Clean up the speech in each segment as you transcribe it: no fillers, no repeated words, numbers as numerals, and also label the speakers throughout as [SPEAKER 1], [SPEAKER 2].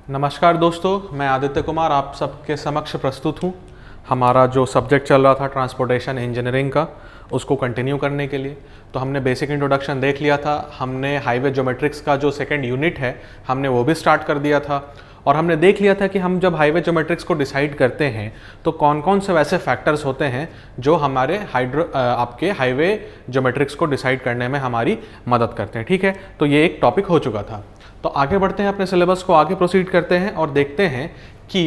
[SPEAKER 1] नमस्कार दोस्तों, मैं आदित्य कुमार आप सबके समक्ष प्रस्तुत हूँ। हमारा जो सब्जेक्ट चल रहा था ट्रांसपोर्टेशन इंजीनियरिंग का, उसको कंटिन्यू करने के लिए तो हमने बेसिक इंट्रोडक्शन देख लिया था। हमने हाईवे ज्योमेट्रिक्स का जो सेकंड यूनिट है हमने वो भी स्टार्ट कर दिया था, और हमने देख लिया था कि हम जब हाईवे ज्योमेट्रिक्स को डिसाइड करते हैं तो कौन कौन से वैसे फैक्टर्स होते हैं जो हमारे आपके हाईवे ज्योमेट्रिक्स को डिसाइड करने में हमारी मदद करते हैं। ठीक है, तो ये एक टॉपिक हो चुका था। तो आगे बढ़ते हैं, अपने सिलेबस को आगे प्रोसीड करते हैं और देखते हैं कि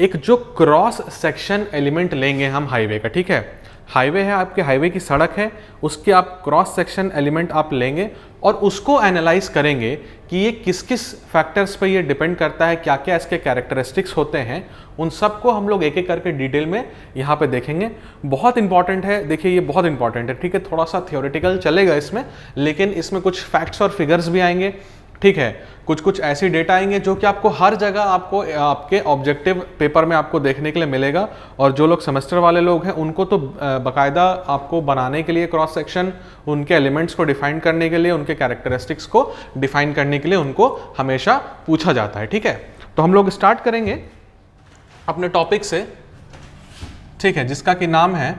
[SPEAKER 1] एक जो क्रॉस सेक्शन एलिमेंट लेंगे हम हाईवे का। ठीक है, हाईवे है, आपके हाईवे की सड़क है, उसके आप क्रॉस सेक्शन एलिमेंट आप लेंगे और उसको एनालाइज करेंगे कि ये किस किस फैक्टर्स पे ये डिपेंड करता है, क्या क्या इसके कैरेक्टरिस्टिक्स होते हैं। उन सब को हम लोग एक एक करके डिटेल में यहाँ पे देखेंगे। बहुत इंपॉर्टेंट है, देखिए ये बहुत इंपॉर्टेंट है। ठीक है, थोड़ा सा थियोरेटिकल चलेगा इसमें, लेकिन इसमें कुछ फैक्ट्स और फिगर्स भी आएंगे। ठीक है, कुछ कुछ ऐसी डेटा आएंगे जो कि आपको हर जगह आपको आपके ऑब्जेक्टिव पेपर में आपको देखने के लिए मिलेगा। और जो लोग सेमेस्टर वाले लोग हैं उनको तो बाकायदा आपको बनाने के लिए क्रॉस सेक्शन, उनके एलिमेंट्स को डिफाइन करने के लिए, उनके कैरेक्टरिस्टिक्स को डिफाइन करने के लिए उनको हमेशा पूछा जाता है। ठीक है, तो हम लोग स्टार्ट करेंगे अपने टॉपिक से। ठीक है, जिसका कि नाम है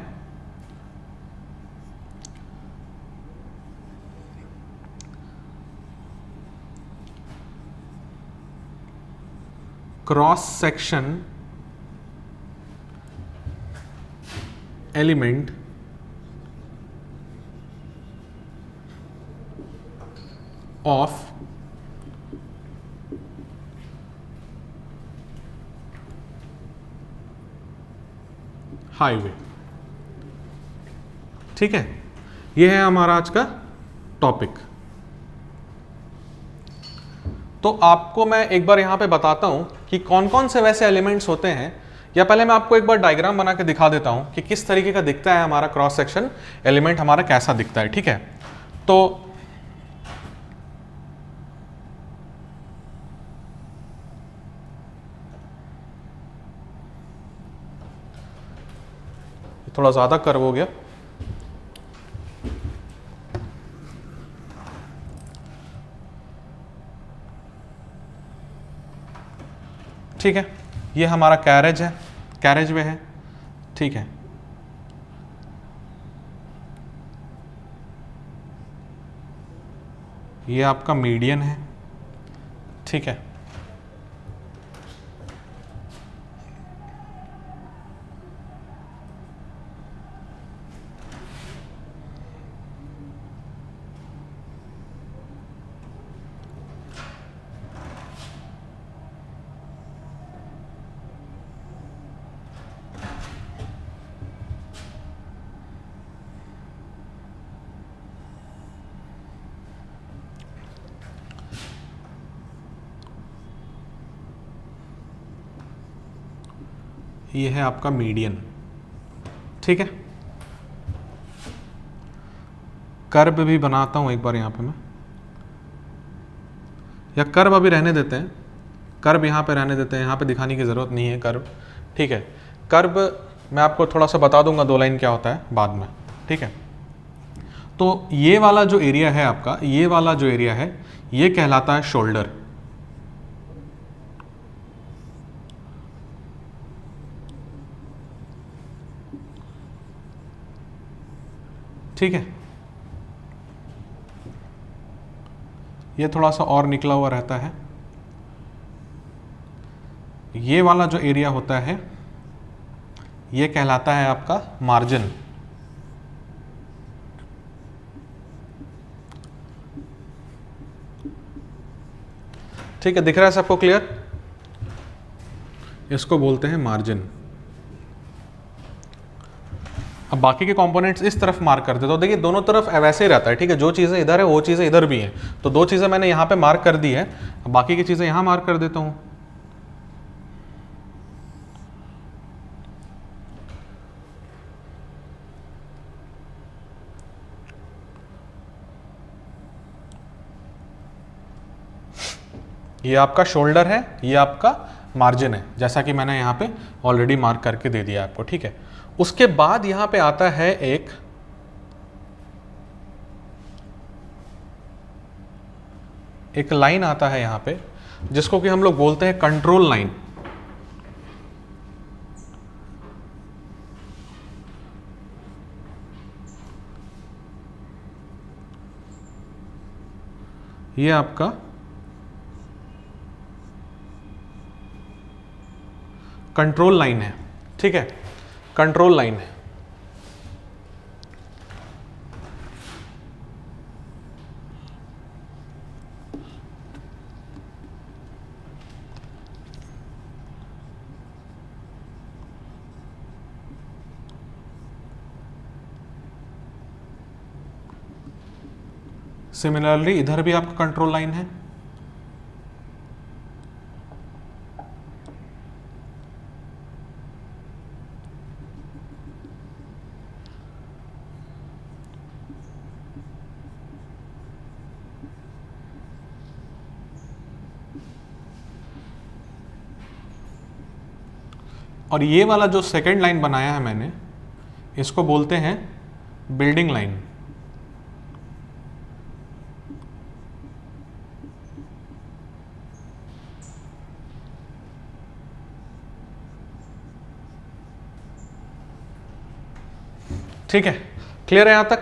[SPEAKER 1] cross section element of highway. ठीक है, यह है हमारा आज का टॉपिक। तो आपको मैं एक बार यहाँ पे बताता हूँ कि कौन कौन से वैसे एलिमेंट्स होते हैं, या पहले मैं आपको एक बार डायग्राम बना के दिखा देता हूँ कि किस तरीके का दिखता है हमारा क्रॉस सेक्शन एलिमेंट, हमारा कैसा दिखता है। ठीक है, तो थोड़ा ज़्यादा कर्व हो गया। ठीक है, ये हमारा कैरेज है, कैरेज वे है। ठीक है, ये आपका मीडियन है। ठीक है, ये है आपका मीडियन। ठीक है, कर्व भी बनाता हूं एक बार यहाँ पे मैं, या कर्व अभी रहने देते हैं, कर्व यहाँ पे रहने देते हैं, यहाँ पे दिखाने की ज़रूरत नहीं है कर्व। ठीक है, कर्व मैं आपको थोड़ा सा बता दूंगा, 2 लाइन क्या होता है बाद में। ठीक है, तो ये वाला जो एरिया है आपका, ये वाला जो एरिया है ये कहलाता है शोल्डर। ठीक है, ये थोड़ा सा और निकला हुआ रहता है। ये वाला जो एरिया होता है ये कहलाता है आपका मार्जिन। ठीक है, दिख रहा है सबको क्लियर? इसको बोलते हैं मार्जिन। अब बाकी के कंपोनेंट्स इस तरफ मार्क कर देता हूं। देखिए दोनों तरफ वैसे ही रहता है। ठीक है, जो चीज़ें इधर है वो चीज़ें इधर भी हैं, तो 2 चीज़ें मैंने यहाँ पे मार्क कर दी है, अब बाकी की चीज़ें यहाँ मार्क कर देता हूँ। ये आपका शोल्डर है, ये आपका मार्जिन है, जैसा कि मैंने यहाँ पे ऑलरेडी मार्क करके दे दिया आपको। ठीक है, उसके बाद यहाँ पे आता है एक लाइन आता है यहाँ पे, जिसको कि हम लोग बोलते हैं कंट्रोल लाइन। ये आपका कंट्रोल लाइन है, ठीक है, कंट्रोल लाइन है। सिमिलरली इधर भी आपका कंट्रोल लाइन है। और ये वाला जो सेकेंड लाइन बनाया है मैंने, इसको बोलते हैं बिल्डिंग लाइन। ठीक है, क्लियर है यहाँ तक?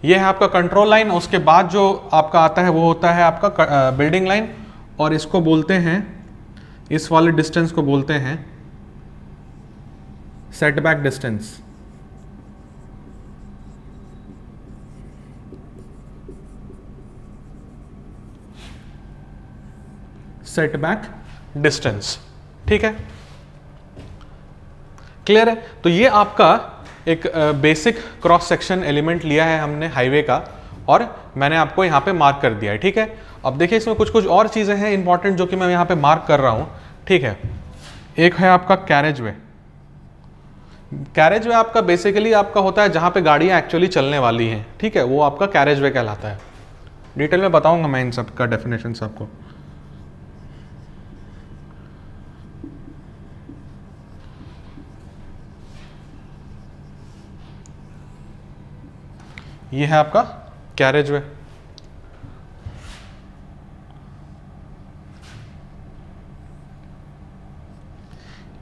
[SPEAKER 1] ये है आपका कंट्रोल लाइन। उसके बाद जो आपका आता है वो होता है आपका बिल्डिंग लाइन, और इसको बोलते हैं, इस वाले डिस्टेंस को बोलते हैं सेटबैक डिस्टेंस। सेटबैक डिस्टेंस, ठीक है, क्लियर है? तो ये आपका एक बेसिक क्रॉस सेक्शन एलिमेंट लिया है हमने हाईवे का, और मैंने आपको यहाँ पे मार्क कर दिया है, ठीक है। अब देखिए इसमें कुछ कुछ और चीज़ें हैं इंपॉर्टेंट जो कि मैं यहाँ पे मार्क कर रहा हूँ, ठीक है। एक है आपका कैरेज वे। कैरेज वे आपका बेसिकली आपका होता है जहाँ पे गाड़ियाँ एक्चुअली चलने वाली हैं, ठीक है, वो आपका कैरेज वे कहलाता है। डिटेल में बताऊँगा मैं इन सब का डेफिनेशन आपको। ये है आपका कैरेज वे।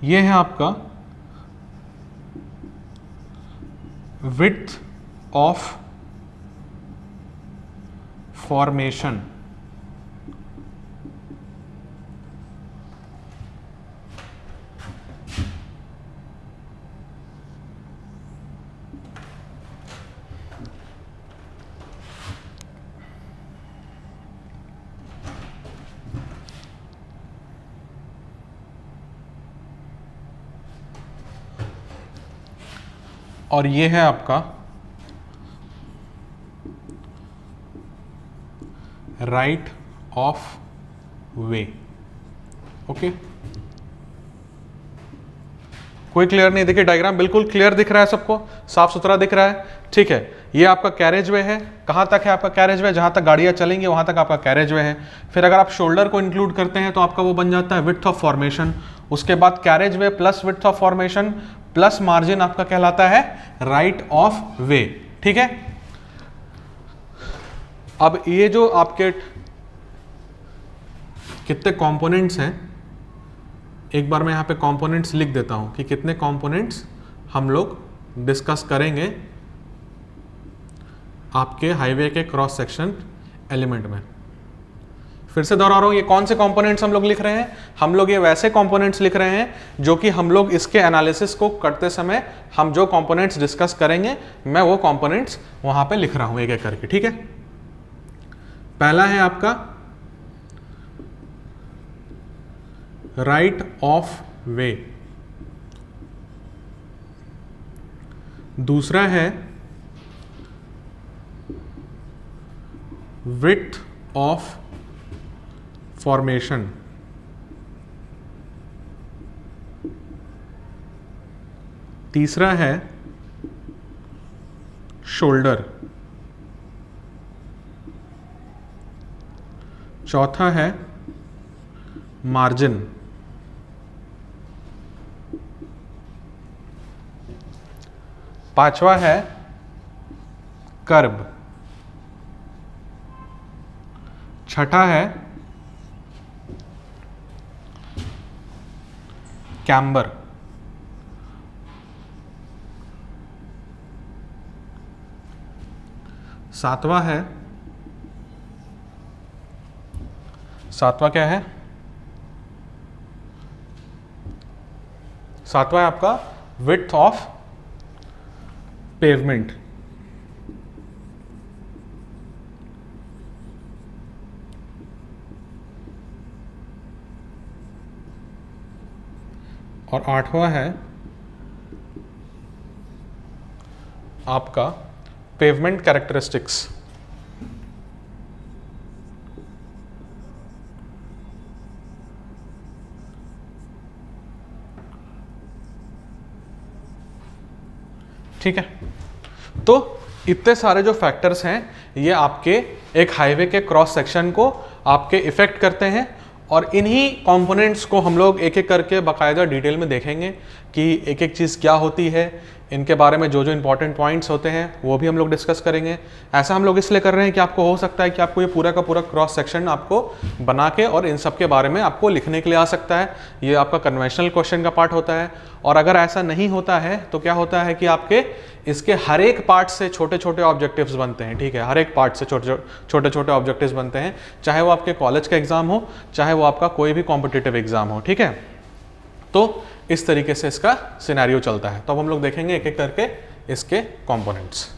[SPEAKER 1] ये है आपका विड्थ ऑफ फॉर्मेशन। और ये है आपका राइट ऑफ वे। ओके, कोई क्लियर नहीं? देखिए डायग्राम बिल्कुल क्लियर दिख रहा है सबको, साफ सुथरा दिख रहा है, ठीक है। ये आपका कैरेज वे है। कहाँ तक है आपका कैरेज वे? जहाँ तक गाड़ियाँ चलेंगी वहाँ तक आपका कैरेज वे है। फिर अगर आप शोल्डर को इंक्लूड करते हैं तो आपका वो बन जाता है विड्थ ऑफ फॉर्मेशन। उसके बाद carriage way plus width of formation plus margin आपका कहलाता है राइट ऑफ वे, ठीक है। अब ये जो आपके कितने कंपोनेंट्स हैं, एक बार मैं यहाँ पे कंपोनेंट्स लिख देता हूँ कि कितने कंपोनेंट्स हम लोग डिस्कस करेंगे आपके हाईवे के क्रॉस सेक्शन एलिमेंट में। फिर से दोहरा रहा हूँ, ये कौन से कंपोनेंट्स हम लोग लिख रहे हैं? हम लोग ये वैसे कंपोनेंट्स लिख रहे हैं जो कि हम लोग इसके एनालिसिस को करते समय हम जो कंपोनेंट्स डिस्कस करेंगे, मैं वो कंपोनेंट्स वहाँ पे लिख रहा हूँ एक एक करके, ठीक है। पहला है आपका राइट ऑफ वे, दूसरा है विड्थ ऑफ फॉर्मेशन, तीसरा है शोल्डर, चौथा है मार्जिन, पांचवा है कर्ब, छठा है कैम्बर, सातवां क्या है? सातवां है आपका विड्थ ऑफ पेवमेंट। और आठवां है आपका पेवमेंट कैरेक्टरिस्टिक्स। ठीक है, तो इतने सारे जो फैक्टर्स हैं ये आपके एक हाईवे के क्रॉस सेक्शन को आपके इफेक्ट करते हैं, और इन्हीं कंपोनेंट्स को हम लोग एक एक करके बाकायदा डिटेल में देखेंगे कि एक एक चीज़ क्या होती है, इनके बारे में जो जो इंपॉर्टेंट पॉइंट्स होते हैं वो भी हम लोग डिस्कस करेंगे। ऐसा हम लोग इसलिए कर रहे हैं कि आपको हो सकता है कि आपको ये पूरा का पूरा क्रॉस सेक्शन आपको बना के और इन सब के बारे में आपको लिखने के लिए आ सकता है। ये आपका कन्वेंशनल क्वेश्चन का पार्ट होता है। और अगर ऐसा नहीं होता है तो क्या होता है कि आपके इसके हर एक पार्ट से छोटे छोटे ऑब्जेक्टिव्स बनते हैं। ठीक है, हर एक पार्ट से छोटे छोटे ऑब्जेक्टिव्स बनते हैं, चाहे वो आपके कॉलेज का एग्जाम हो, चाहे वो आपका कोई भी कॉम्पिटिटिव एग्जाम हो। ठीक है, तो इस तरीके से इसका सिनेरियो चलता है। तो अब हम लोग देखेंगे एक एक करके इसके कंपोनेंट्स।